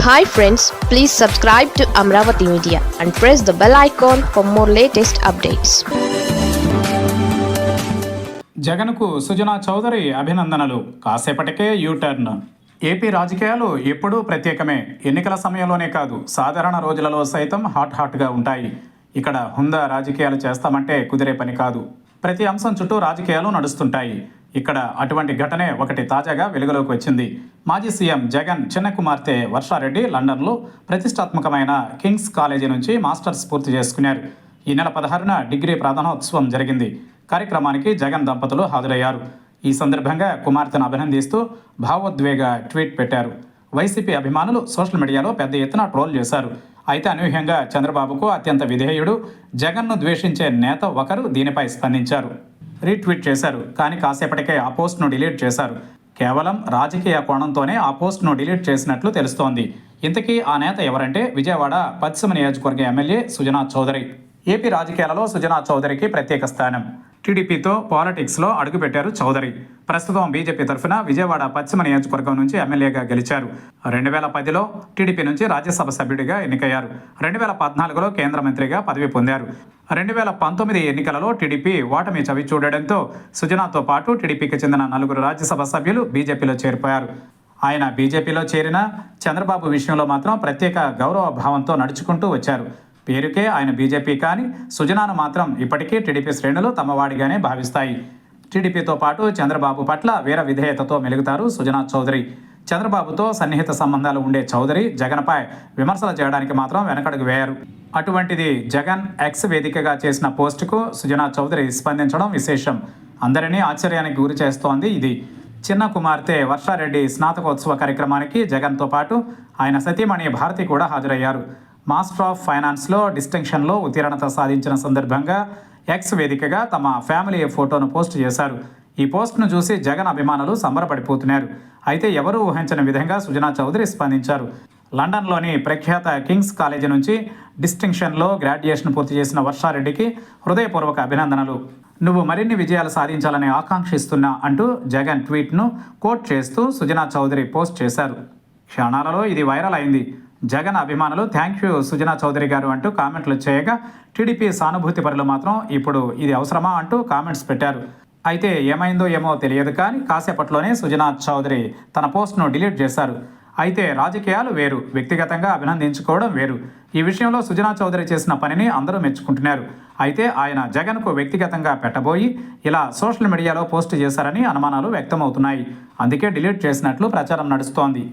Hi friends, please subscribe to Amravati Media and press the bell icon for more latest updates. జగన్కు సుజనా చౌదరి అభినందనలు, కాసేపటికే U turn. AP రాజకీయాలు ఎప్పుడూ ప్రత్యేకమే. ఎన్నికల సమయంలోనే కాదు, సాధారణ రోజులలో సైతం హాట్గా ఉంటాయి. ఇక్కడ హుందా రాజకీయాలు చేస్తామంటే కుదిరే పని కాదు. ప్రతి అంశం చుట్టూ రాజకీయాలు నడుస్తుంటాయి. ఇక్కడ అటువంటి ఘటనే ఒకటి తాజాగా వెలుగులోకి వచ్చింది. మాజీ సీఎం జగన్ చిన్న కుమార్తె వర్షారెడ్డి లండన్లో ప్రతిష్టాత్మకమైన కింగ్స్ కాలేజీ నుంచి మాస్టర్స్ పూర్తి చేసుకున్నారు. ఈ నెల 16న డిగ్రీ ప్రధానోత్సవం జరిగింది. కార్యక్రమానికి జగన్ దంపతులు హాజరయ్యారు. ఈ సందర్భంగా కుమార్తెను అభినందిస్తూ భావోద్వేగ ట్వీట్ పెట్టారు. వైసీపీ అభిమానులు సోషల్ మీడియాలో పెద్ద ఎత్తున ట్రోల్ చేశారు. అయితే అనూహ్యంగా చంద్రబాబుకు అత్యంత విధేయుడు, జగన్ను ద్వేషించే నేత ఒకరు దీనిపై స్పందించారు, రీట్వీట్ చేశారు. కానీ కాసేపటికే ఆ పోస్ట్ను డిలీట్ చేశారు. కేవలం రాజకీయ కోణంతోనే ఆ పోస్ట్ను డిలీట్ చేసినట్లు తెలుస్తోంది. ఇంతకీ ఆ నేత ఎవరంటే విజయవాడ పశ్చిమ నియోజకవర్గ ఎమ్మెల్యే సుజనా చౌదరి. ఏపీ రాజకీయాలలో సుజనా చౌదరికి ప్రత్యేక స్థానం. టీడీపీతో పాలిటిక్స్లో అడుగుపెట్టారు చౌదరి. ప్రస్తుతం బీజేపీ తరఫున విజయవాడ పశ్చిమ నియోజకవర్గం నుంచి ఎమ్మెల్యేగా గెలిచారు. 2010లో టీడీపీ నుంచి రాజ్యసభ సభ్యుడిగా ఎన్నికయ్యారు. 2014లో కేంద్ర మంత్రిగా పదవి పొందారు. 2019 ఎన్నికలలో టీడీపీ ఓటమి చవి చూడడంతో సుజనాతో పాటు టీడీపీకి చెందిన 4 రాజ్యసభ సభ్యులు బీజేపీలో చేరిపోయారు. ఆయన బీజేపీలో చేరిన చంద్రబాబు విషయంలో మాత్రం ప్రత్యేక గౌరవ భావంతో నడుచుకుంటూ వచ్చారు. పేరుకే ఆయన బీజేపీ, కానీ సుజనాను మాత్రం ఇప్పటికీ టీడీపీ శ్రేణులు తమవాడిగానే భావిస్తాయి. టీడీపీతో పాటు చంద్రబాబు పట్ల వీర విధేయతతో మెలుగుతారు సుజనా చౌదరి. చంద్రబాబుతో సన్నిహిత సంబంధాలు ఉండే చౌదరి జగన్పై విమర్శలు చేయడానికి మాత్రం వెనకడుగు వేయరు. అటువంటిది జగన్ ఎక్స్ వేదికగా చేసిన పోస్టుకు సుజనా చౌదరి స్పందించడం విశేషం. అందరినీ ఆశ్చర్యానికి గురి చేస్తోంది ఇది. చిన్న కుమార్తె వర్షారెడ్డి స్నాతకోత్సవ కార్యక్రమానికి జగన్తో పాటు ఆయన సతీమణి భారతి కూడా హాజరయ్యారు. మాస్టర్ ఆఫ్ ఫైనాన్స్లో డిస్టింక్షన్లో ఉత్తీర్ణత సాధించిన సందర్భంగా ఎక్స్ వేదికగా తమ ఫ్యామిలీ ఫోటోను పోస్ట్ చేశారు. ఈ పోస్ట్ను చూసి జగన్ అభిమానులు సంబరపడిపోతున్నారు. అయితే ఎవరూ ఊహించని విధంగా సుజనా చౌదరి స్పందించారు. లండన్లోని ప్రఖ్యాత కింగ్స్ కాలేజీ నుంచి డిస్టింక్షన్లో గ్రాడ్యుయేషన్ పూర్తి చేసిన వర్షారెడ్డికి హృదయపూర్వక అభినందనలు. నువ్వు మరిన్ని విజయాలు సాధించాలని ఆకాంక్షిస్తున్నా అంటూ జగన్ ట్వీట్ను కోట్ చేస్తూ సుజనా చౌదరి పోస్ట్ చేశారు. క్షణాలలో ఇది వైరల్ అయింది. జగన్ అభిమానులు థ్యాంక్ యూ సుజనా చౌదరి గారు అంటూ కామెంట్లు చేయగా, టీడీపీ సానుభూతి పరులు మాత్రం ఇప్పుడు ఇది అవసరమా అంటూ కామెంట్స్ పెట్టారు. అయితే ఏమైందో ఏమో తెలియదు, కానీ కాసేపట్లోనే సుజనా చౌదరి తన పోస్ట్ను డిలీట్ చేశారు. అయితే రాజకీయాలు వేరు, వ్యక్తిగతంగా అభినందించుకోవడం వేరు. ఈ విషయంలో సుజనా చౌదరి చేసిన పనిని అందరూ మెచ్చుకుంటున్నారు. అయితే ఆయన జగన్కు వ్యక్తిగతంగా పెట్టబోయి ఇలా సోషల్ మీడియాలో పోస్ట్ చేశారని అనుమానాలు వ్యక్తమవుతున్నాయి. అందుకే డిలీట్ చేసినట్లు ప్రచారం నడుస్తోంది.